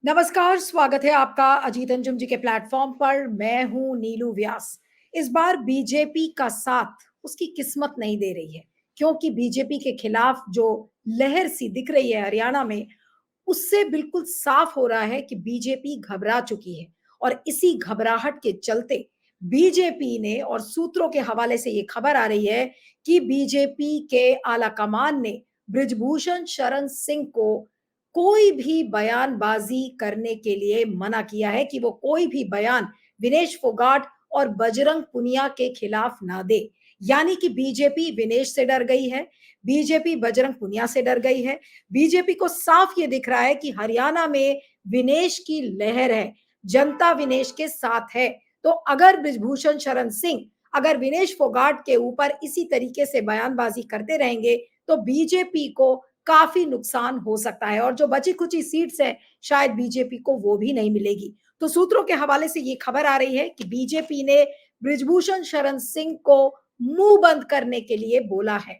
नमस्कार, स्वागत है आपका अजीत अंजुम जी के प्लेटफॉर्म पर। मैं हूं नीलू व्यास। इस बार बीजेपी का साथ उसकी किस्मत नहीं दे रही है, क्योंकि बीजेपी के खिलाफ जो लहर सी दिख रही है हरियाणा में, उससे बिल्कुल साफ हो रहा है कि बीजेपी घबरा चुकी है। और इसी घबराहट के चलते बीजेपी ने, और सूत्रों के हवाले से ये खबर आ रही है कि बीजेपी के आला कमान ने बृजभूषण शरण सिंह को कोई भी बयानबाजी करने के लिए मना किया है कि वो कोई भी बयान विनेश फोगाट और बजरंग पुनिया के खिलाफ ना दे। यानी कि बीजेपी विनेश से डर गई है, बीजेपी बजरंग पुनिया से डर गई है। बीजेपी को साफ ये दिख रहा है कि हरियाणा में विनेश की लहर है, जनता विनेश के साथ है। तो अगर बृजभूषण शरण सिंह अगर विनेश फोगाट के ऊपर इसी तरीके से बयानबाजी करते रहेंगे तो बीजेपी को काफी नुकसान हो सकता है, और जो बची खुची सीट्स है शायद बीजेपी को वो भी नहीं मिलेगी। तो सूत्रों के हवाले से ये खबर आ रही है कि बीजेपी ने बृजभूषण शरण सिंह को मुंह बंद करने के लिए बोला है।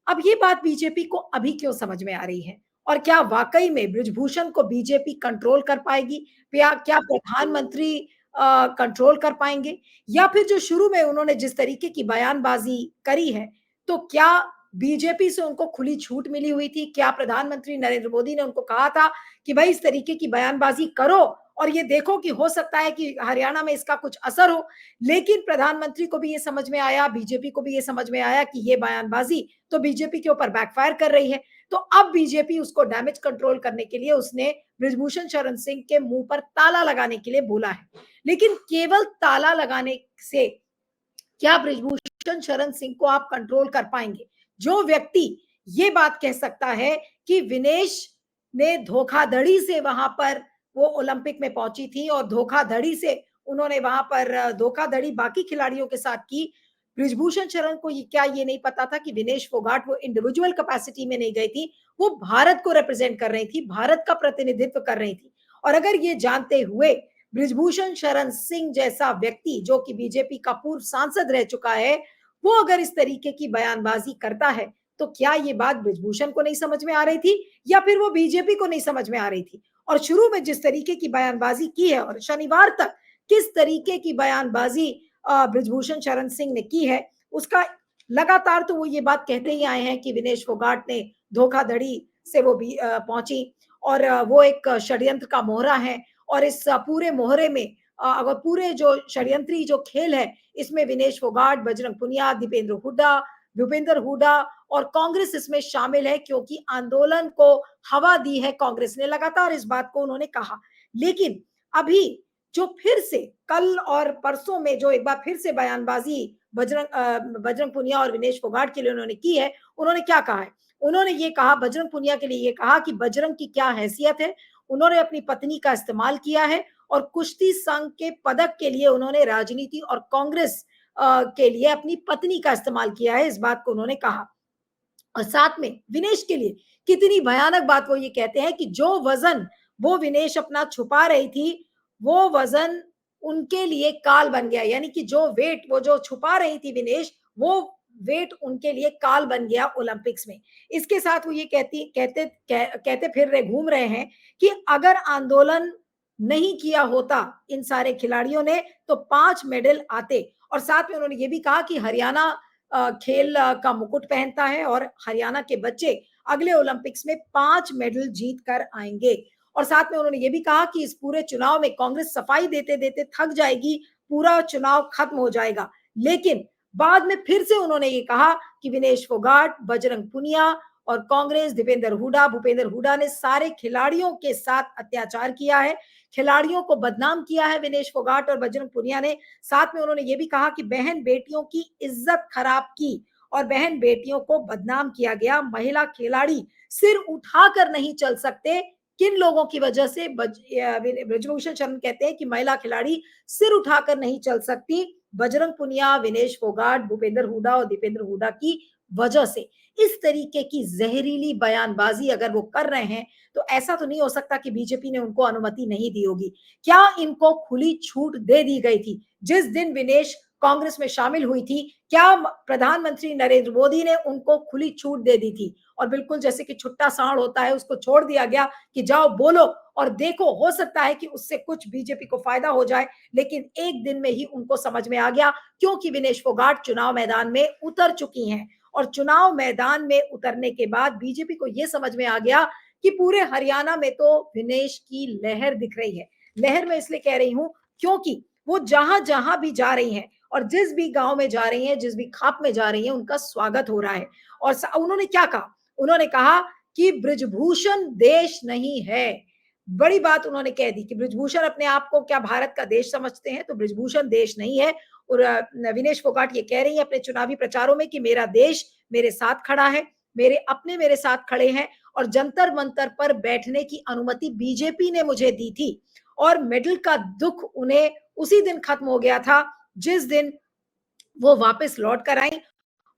अब ये बात बीजेपी को अभी क्यों समझ में आ रही है, और क्या वाकई में बृजभूषण को बीजेपी कंट्रोल कर पाएगी, या क्या प्रधानमंत्री कंट्रोल कर पाएंगे, या फिर जो शुरू में उन्होंने जिस तरीके की बयानबाजी करी है, तो क्या बीजेपी से उनको खुली छूट मिली हुई थी? क्या प्रधानमंत्री नरेंद्र मोदी ने उनको कहा था कि भाई इस तरीके की बयानबाजी करो और ये देखो कि हो सकता है कि हरियाणा में इसका कुछ असर हो? लेकिन प्रधानमंत्री को भी ये समझ में आया, बीजेपी को भी ये समझ में आया कि ये बयानबाजी तो बीजेपी के ऊपर बैकफायर कर रही है। तो अब बीजेपी उसको डैमेज कंट्रोल करने के लिए उसने बृजभूषण शरण सिंह के मुंह पर ताला लगाने के लिए बोला है। लेकिन केवल ताला लगाने से क्या बृजभूषण शरण सिंह को आप कंट्रोल कर पाएंगे? जो व्यक्ति ये बात कह सकता है कि विनेश ने धोखाधड़ी से वहां पर वो ओलंपिक में पहुंची थी और धोखाधड़ी से उन्होंने वहां पर धोखाधड़ी बाकी खिलाड़ियों के साथ की। बृजभूषण शरण को क्या ये नहीं पता था कि विनेश फोगाट वो इंडिविजुअल कैपेसिटी में नहीं गई थी, वो भारत को रिप्रेजेंट कर रही थी, भारत का प्रतिनिधित्व कर रही थी। और अगर ये जानते हुए बृजभूषण शरण सिंह जैसा व्यक्ति, जो कि बीजेपी का पूर्व सांसद रह चुका है, वो अगर इस तरीके की बयानबाजी करता है, तो क्या ये बात बृजभूषण को नहीं समझ में आ रही थी, या फिर वो बीजेपी को नहीं समझ में आ रही थी? और शुरू में जिस तरीके की बयानबाजी की है और शनिवार तक किस तरीके की बयानबाजी बृजभूषण शरण सिंह ने की है, उसका लगातार तो वो ये बात कहते ही आए हैं कि विनेश फोगाट ने धोखाधड़ी से वो भी पहुंची, और वो एक षड्यंत्र का मोहरा है। और इस पूरे मोहरे में अगर पूरे जो षड्यंत्री जो खेल है, इसमें विनेश फोगाट, बजरंग पुनिया, दीपेंद्र हुड्डा, भूपेंद्र हुड्डा और कांग्रेस इसमें शामिल है, क्योंकि आंदोलन को हवा दी है कांग्रेस ने, लगातार इस बात को उन्होंने कहा। लेकिन अभी जो फिर से कल और परसों में जो एक बार फिर से बयानबाजी बजरंग पुनिया और विनेश फोगाट के लिए उन्होंने की है, उन्होंने क्या कहा है? उन्होंने ये कहा, बजरंग पुनिया के लिए ये कहा कि बजरंग की क्या हैसियत है, उन्होंने अपनी पत्नी का इस्तेमाल किया है, और कुश्ती संघ के पदक के लिए उन्होंने राजनीति और कांग्रेस के लिए अपनी पत्नी का इस्तेमाल किया है, इस बात को उन्होंने कहा। और साथ में विनेश के लिए कितनी भयानक बात वो ये कहते हैं कि जो वजन वो विनेश अपना छुपा रही थी, वो वजन उनके लिए काल बन गया। यानी कि जो वेट वो जो छुपा रही थी विनेश, वो वेट उनके लिए काल बन गया ओलंपिक्स में। इसके साथ वो ये कहते फिर रहे, घूम रहे हैं कि अगर आंदोलन नहीं किया होता इन सारे खिलाड़ियों ने, तो 5 मेडल आते। और साथ में उन्होंने ये भी कहा कि हरियाणा खेल का मुकुट पहनता है और हरियाणा के बच्चे अगले ओलंपिक्स में 5 मेडल जीत कर आएंगे। और साथ में उन्होंने ये भी कहा कि इस पूरे चुनाव में कांग्रेस सफाई देते देते थक जाएगी, पूरा चुनाव खत्म हो जाएगा। लेकिन बाद में फिर से उन्होंने ये कहा कि विनेश फोगाट, बजरंग पुनिया और कांग्रेस, दीपेंद्र हुड्डा, भूपेंद्र हुड्डा ने सारे खिलाड़ियों के साथ अत्याचार किया है, खिलाड़ियों को बदनाम किया है विनेश फोगाट और बजरंग पुनिया ने। साथ में उन्होंने ये भी कहा कि बहन बेटियों की इज्जत खराब की और बहन बेटियों को बदनाम किया गया। महिला खिलाड़ी सिर उठाकर नहीं चल सकते। किन लोगों की वजह से? बृजभूषण शरण कहते हैं कि महिला खिलाड़ी सिर उठाकर नहीं चल सकती, बजरंग पुनिया, विनेश फोगाट, भूपेंद्र हुड्डा और दीपेंद्र हुड्डा की वजह से। इस तरीके की जहरीली बयानबाजी अगर वो कर रहे हैं, तो ऐसा तो नहीं हो सकता कि बीजेपी ने उनको अनुमति नहीं दी होगी। क्या इनको खुली छूट दे दी गई थी? जिस दिन विनेश कांग्रेस में शामिल हुई थी, क्या प्रधानमंत्री नरेंद्र मोदी ने उनको खुली छूट दे दी थी और बिल्कुल जैसे कि छुट्टा सांड होता है उसको छोड़ दिया गया कि जाओ बोलो और देखो, हो सकता है कि उससे कुछ बीजेपी को फायदा हो जाए। लेकिन एक दिन में ही उनको समझ में आ गया, क्योंकि विनेश फोगाट चुनाव मैदान में उतर चुकी हैं और चुनाव मैदान में उतरने के बाद बीजेपी को यह समझ में आ गया कि पूरे हरियाणा में तो विनेश की लहर दिख रही है। लहर में इसलिए कह रही हूं क्योंकि वो जहां जहां भी जा रही हैं और जिस भी गांव में जा रही हैं, जिस भी खाप में जा रही हैं, उनका स्वागत हो रहा है। और उन्होंने क्या कहा? उन्होंने कहा कि ब्रिजभूषण देश नहीं है। बड़ी बात उन्होंने कह दी कि ब्रिजभूषण अपने आप को क्या भारत का देश समझते हैं? तो ब्रिजभूषण देश नहीं है। और विनेश फोगाट ये कह रही है अपने चुनावी प्रचारों में कि मेरा देश मेरे साथ खड़ा है, मेरे अपने मेरे साथ खड़े हैं और जंतर मंतर पर बैठने की अनुमति बीजेपी ने मुझे दी थी और मेडल का दुख उन्हें उसी दिन खत्म हो गया था जिस दिन वो वापस लौट कर आई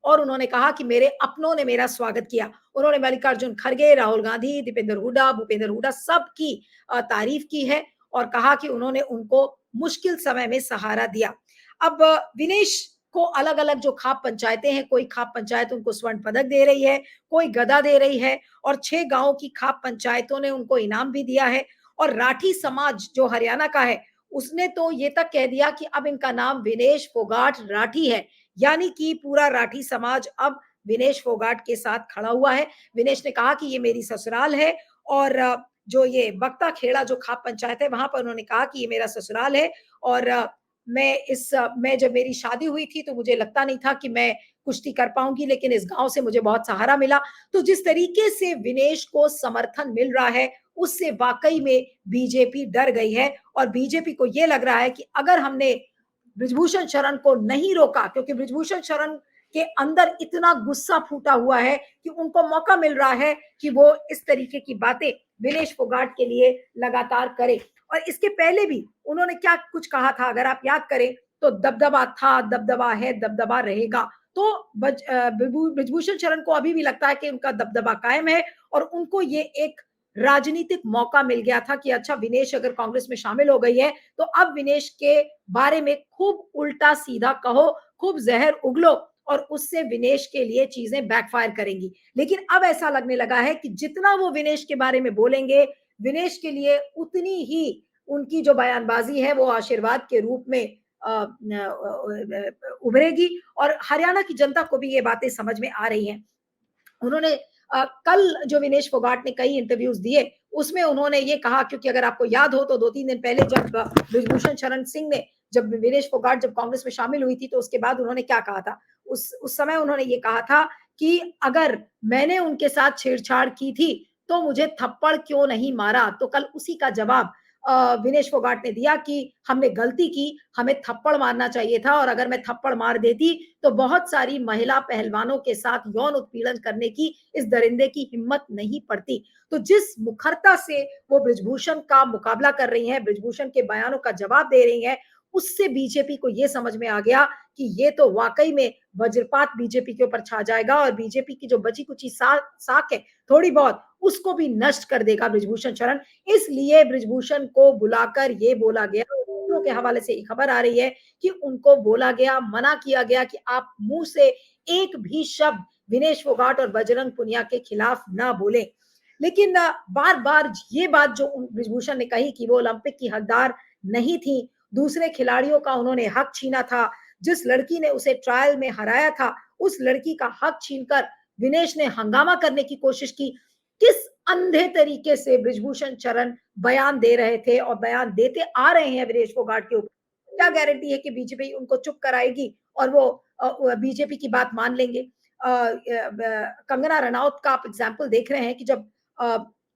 और उन्होंने कहा कि मेरे अपनों ने मेरा स्वागत किया। उन्होंने मल्लिकार्जुन खड़गे, राहुल गांधी, दीपेंद्र हुड्डा, भूपेंद्र हुड्डा सबकी तारीफ की है और कहा कि उन्होंने उनको मुश्किल समय में सहारा दिया। अब विनेश को अलग-अलग जो खाप पंचायतें हैं, कोई खाप पंचायत उनको स्वर्ण पदक दे रही है, कोई गदा दे रही है और 6 गाँव की खाप पंचायतों ने उनको इनाम भी दिया है और राठी समाज जो हरियाणा का है, उसने तो ये तक कह दिया कि अब इनका नाम विनेश फोगाट राठी है। यानी कि पूरा राठी समाज अब विनेश फोगाट के साथ खड़ा हुआ है। विनेश ने कहा कि ये मेरी ससुराल है और जो ये बख्ता खेड़ा जो खाप पंचायत है वहां पर उन्होंने कहा कि ये मेरा ससुराल है और मैं जब मेरी शादी हुई थी तो मुझे लगता नहीं था कि मैं कुश्ती कर पाऊंगी, लेकिन इस गांव से मुझे बहुत सहारा मिला। तो जिस तरीके से विनेश को समर्थन मिल रहा है उससे वाकई में बीजेपी डर गई है और बीजेपी को यह लग रहा है कि अगर हमने ब्रिजभूषण शरण को नहीं रोका, क्योंकि ब्रिजभूषण शरण के अंदर इतना गुस्सा फूटा हुआ है कि उनको मौका मिल रहा है कि वो इस तरीके की बातें विनेश फोगाट के लिए लगातार करे। और इसके पहले भी उन्होंने क्या कुछ कहा था अगर आप याद करें तो दबदबा था, दबदबा है, दबदबा रहेगा। तो ब्रिजभूषण शरण को अभी भी लगता है कि उनका दबदबा कायम है और उनको ये एक राजनीतिक मौका मिल गया था कि अच्छा विनेश अगर कांग्रेस में शामिल हो गई है तो अब विनेश के बारे में खूब उल्टा सीधा कहो, खूब जहर उगलो और उससे विनेश के लिए चीजें बैकफायर करेंगी। लेकिन अब ऐसा लगने लगा है कि जितना वो विनेश के बारे में बोलेंगे, विनेश के लिए उतनी ही उनकी जो बयानबाजी है वो आशीर्वाद के रूप में उभरेगी और हरियाणा की जनता को भी ये बातें समझ में आ रही हैं। उन्होंने कल जो विनेश फोगाट ने कई इंटरव्यूज दिए उसमें उन्होंने ये कहा, क्योंकि अगर आपको याद हो तो 2-3 दिन पहले जब ब्रिजभूषण शरण सिंह ने जब विनेश फोगाट जब कांग्रेस में शामिल हुई थी तो उसके बाद उन्होंने क्या कहा था, उस समय उन्होंने ये कहा था कि अगर मैंने उनके साथ छेड़छाड़ की थी तो मुझे थप्पड़ क्यों नहीं मारा। तो कल उसी का जवाब विनेश फोगाट ने दिया कि हमने गलती की, हमें थप्पड़ मारना चाहिए था और अगर मैं थप्पड़ मार देती तो बहुत सारी महिला पहलवानों के साथ यौन उत्पीड़न करने की इस दरिंदे की हिम्मत नहीं पड़ती। तो जिस मुखरता से वो ब्रिजभूषण का मुकाबला कर रही हैं, ब्रिजभूषण के बयानों का जवाब दे रही हैं, उससे बीजेपी को ये समझ में आ गया कि ये तो वाकई में वज्रपात बीजेपी के ऊपर छा जाएगा और बीजेपी की जो बची कुची साख है थोड़ी बहुत, उसको भी नष्ट कर देगा ब्रिजभूषण शरण। इसलिए ब्रिजभूषण को बुलाकर ये बोला गया, सूत्रों के हवाले से खबर आ रही है कि उनको बोला गया, मना किया गया कि आप मुंह से एक भी शब्द विनेश फोगाट और बजरंग पुनिया के खिलाफ ना बोले। लेकिन बार बार ये बात जो ब्रिजभूषण ने कही कि वो ओलंपिक की हकदार नहीं थी, दूसरे खिलाड़ियों का उन्होंने हक छीना था, जिस लड़की ने उसे ट्रायल में हराया था उस लड़की का हक छीनकर विनेश ने हंगामा करने की कोशिश की। किस अंधे तरीके से ब्रिजभूषण शरण बयान दे रहे थे और बयान देते आ रहे हैं विनेश फोगाट के ऊपर। क्या गारंटी है कि बीजेपी उनको चुप कराएगी और वो बीजेपी की बात मान लेंगे। कंगना रनौत का आप एग्जाम्पल देख रहे हैं कि जब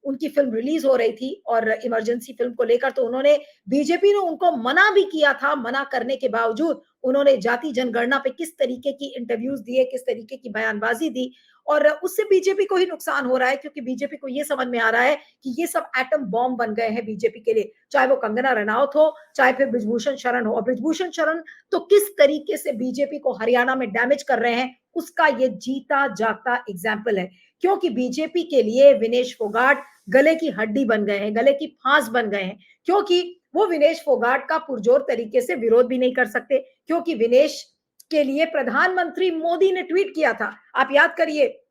उनकी फिल्म रिलीज हो रही थी और इमरजेंसी फिल्म को लेकर तो उन्होंने बीजेपी ने उनको मना भी किया था, मना करने के बावजूद उन्होंने जाति जनगणना पे किस तरीके की इंटरव्यूज दिए, किस तरीके की बयानबाजी दी और उससे बीजेपी को ही नुकसान हो रहा है क्योंकि बीजेपी को ये समझ में आ रहा है कि ये सब एटम बॉम्ब बन गए हैं बीजेपी के लिए, चाहे वो कंगना रनौत हो, चाहे फिर ब्रिजभूषण शरण हो। और ब्रिजभूषण शरण तो किस तरीके से बीजेपी को हरियाणा में डैमेज कर रहे हैं उसका ये जीता जागता एग्जाम्पल है, क्योंकि बीजेपी के लिए विनेश फोगाट गले की हड्डी बन गए हैं, गले की फांस बन गए हैं, क्योंकि वो विनेश फोगाट का पुरजोर तरीके से विरोध भी नहीं कर सकते, क्योंकि विनेश के लिए प्रधानमंत्री मोदी ने ट्वीट किया था। आप याद करिए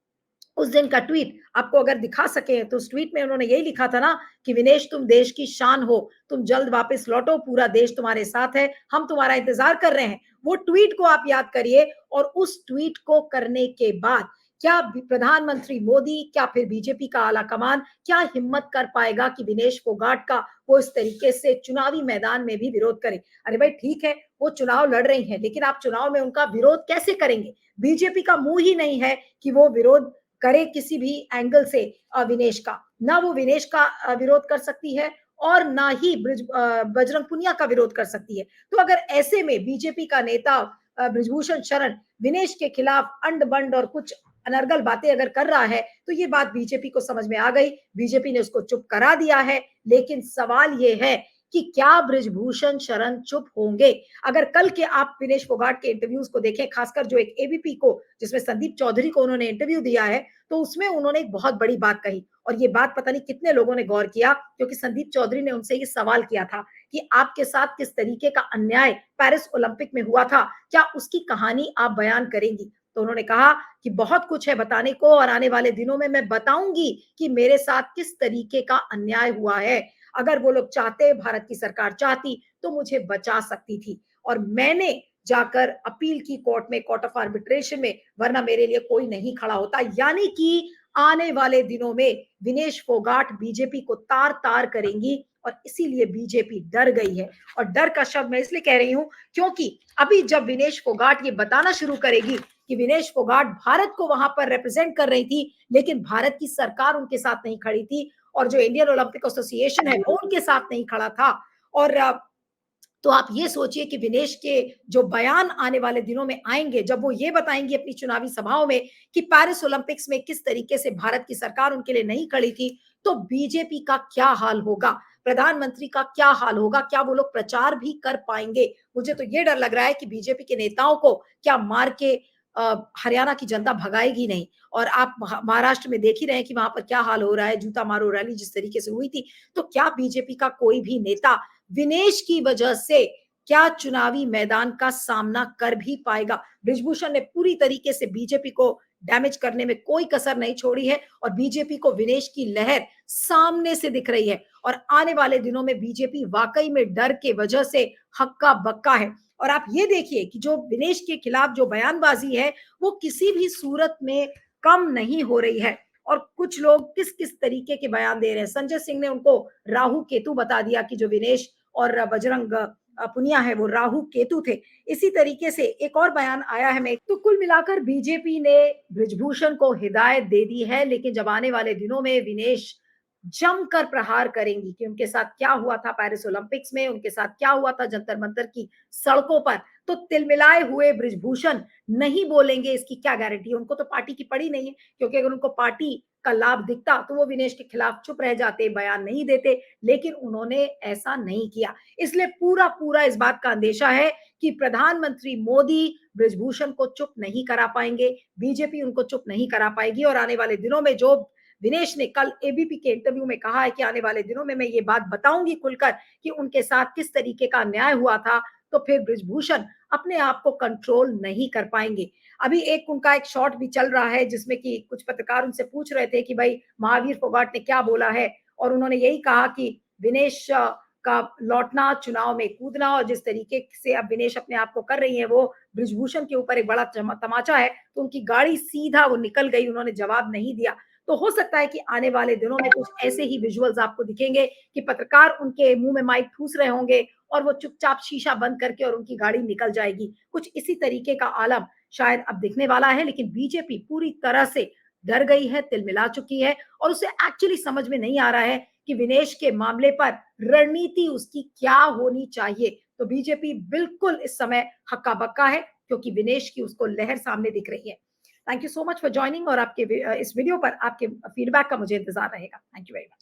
उस दिन का ट्वीट आपको अगर दिखा सके तो उस ट्वीट में उन्होंने यही लिखा था ना कि विनेश तुम देश की शान हो, तुम जल्द वापस लौटो, पूरा देश तुम्हारे साथ है, हम तुम्हारा इंतजार कर रहे हैं। वो ट्वीट को आप याद करिए और उस ट्वीट को करने के बाद क्या प्रधानमंत्री मोदी, क्या फिर बीजेपी का आला कमान क्या हिम्मत कर पाएगा कि विनेश फोगाट का वो इस तरीके से चुनावी मैदान में भी विरोध करे? अरे भाई ठीक है, वो चुनाव लड़ रही हैं, लेकिन आप चुनाव में उनका विरोध कैसे करेंगे? बीजेपी का मुंह ही नहीं है कि वो विरोध करे किसी भी एंगल से विनेश का। ना वो विनेश का विरोध कर सकती है और ना ही बजरंग पुनिया का विरोध कर सकती है। तो अगर ऐसे में बीजेपी का नेता बृजभूषण शरण विनेश के खिलाफ अंड-बंड और कुछ अनर्गल बातें अगर कर रहा है, तो ये बात बीजेपी को समझ में आ गई। बीजेपी ने उसको चुप करा दिया है, लेकिन सवाल ये है कि क्या बृजभूषण शरण चुप होंगे? अगर कल के आप विनेश फोगाट के इंटरव्यूज को देखें, खासकर जो एक एबीपी को जिसमें संदीप चौधरी को उन्होंने इंटरव्यू दिया है, तो उसमें उन्होंने एक बहुत बड़ी बात कही और ये बात पता नहीं कितने लोगों ने गौर किया, क्योंकि संदीप चौधरी ने उनसे ये सवाल किया था कि आपके साथ किस तरीके का अन्याय पेरिस ओलंपिक में हुआ था, क्या उसकी कहानी आप बयान करेंगी? तो उन्होंने कहा कि बहुत कुछ है बताने को और आने वाले दिनों में मैं बताऊंगी कि मेरे साथ किस तरीके का अन्याय हुआ है। अगर वो लोग चाहते, भारत की सरकार चाहती, तो मुझे बचा सकती थी और मैंने जाकर अपील की कोर्ट में, कोर्ट ऑफ आर्बिट्रेशन में, वरना मेरे लिए कोई नहीं खड़ा होता। यानी कि आने वाले दिनों में विनेश फोगाट बीजेपी को तार-तार करेंगी और इसीलिए बीजेपी डर गई है। और डर का शब्द मैं इसलिए कह रही हूं क्योंकि अभी जब विनेश फोगाट ये बताना शुरू करेगी कि विनेश फोगाट भारत को वहां पर रिप्रेजेंट कर रही थी, लेकिन भारत की सरकार उनके साथ नहीं खड़ी थी और जो इंडियन ओलंपिक एसोसिएशन है वो उनके साथ नहीं खड़ा था। और तो आप ये सोचिए कि विनेश के जो बयान आने वाले दिनों में आएंगे, जब वो ये बताएंगी अपनी चुनावी सभाओं में कि पेरिस ओलंपिक्स में किस तरीके से भारत की सरकार उनके लिए नहीं खड़ी थी, तो बीजेपी का क्या हाल होगा? प्रधानमंत्री का क्या हाल होगा? क्या वो लोग प्रचार भी कर पाएंगे? मुझे तो ये डर लग रहा है कि बीजेपी के नेताओं को क्या मार के हरियाणा की जनता भगाएगी नहीं। और आप महाराष्ट्र में देख ही रहे हैं कि वहां पर क्या हाल हो रहा है, जूता मारो रैली जिस तरीके से हुई थी। तो क्या बीजेपी का कोई भी नेता विनेश की वजह से क्या चुनावी मैदान का सामना कर भी पाएगा? बृजभूषण ने पूरी तरीके से बीजेपी को डैमेज करने में कोई कसर नहीं छोड़ी है और बीजेपी को विनेश की लहर सामने से दिख रही है और आने वाले दिनों में बीजेपी वाकई में डर के वजह से हक्का बक्का है। और आप ये देखिए कि जो विनेश के खिलाफ जो बयानबाजी है वो किसी भी सूरत में कम नहीं हो रही है। और कुछ लोग किस किस तरीके के बयान दे रहे हैं। संजय सिंह ने उनको राहु केतु बता दिया कि जो विनेश और बजरंग पुनिया है वो राहु केतु थे। इसी तरीके से एक और बयान आया है। मैं तो कुल मिलाकर बीजेपी ने बृजभूषण को हिदायत दे दी है, लेकिन जब आने वाले दिनों में विनेश जमकर प्रहार करेंगी कि उनके साथ क्या हुआ था पेरिस ओलंपिक्स में, उनके साथ क्या हुआ था जंतर मंतर की सड़कों पर, तो तिलमिलाए हुए बृजभूषण नहीं बोलेंगे इसकी क्या गारंटी है? उनको तो पार्टी की पड़ी नहीं है, क्योंकि अगर उनको पार्टी का लाभ दिखता तो वो विनेश के खिलाफ चुप रह जाते, बयान नहीं देते, लेकिन उन्होंने ऐसा नहीं किया। इसलिए पूरा पूरा इस बात का अंदेशा है कि प्रधानमंत्री मोदी बृजभूषण को चुप नहीं करा पाएंगे, बीजेपी उनको चुप नहीं करा पाएगी और आने वाले दिनों में जो विनेश ने कल एबीपी के इंटरव्यू में कहा है कि आने वाले दिनों में मैं ये बात बताऊंगी खुलकर कि उनके साथ किस तरीके का अन्याय हुआ था, तो फिर बृजभूषण अपने आप को कंट्रोल नहीं कर पाएंगे। अभी एक उनका एक शॉट भी चल रहा है जिसमें कि कुछ पत्रकार उनसे पूछ रहे थे कि भाई महावीर फोगाट ने क्या बोला है और उन्होंने यही कहा कि विनेश का लौटना, चुनाव में कूदना और जिस तरीके से अब विनेश अपने आप को कर रही है वो बृजभूषण के ऊपर एक बड़ा तमाचा है, तो उनकी गाड़ी सीधा वो निकल गई, उन्होंने जवाब नहीं दिया। तो हो सकता है कि आने वाले दिनों में कुछ ऐसे ही विजुअल्स आपको दिखेंगे कि पत्रकार उनके मुंह में माइक ठूस रहे होंगे और वो चुपचाप शीशा बंद करके और उनकी गाड़ी निकल जाएगी। कुछ इसी तरीके का आलम शायद अब दिखने वाला है, लेकिन बीजेपी पूरी तरह से डर गई है, तिलमिला चुकी है और उसे एक्चुअली समझ में नहीं आ रहा है कि विनेश के मामले पर रणनीति उसकी क्या होनी चाहिए। तो बीजेपी बिल्कुल इस समय हक्का बक्का है क्योंकि विनेश की उसको लहर सामने दिख रही है। Thank you so much for joining और आपके इस वीडियो पर आपके फीडबैक का मुझे इंतजार रहेगा। Thank you very much.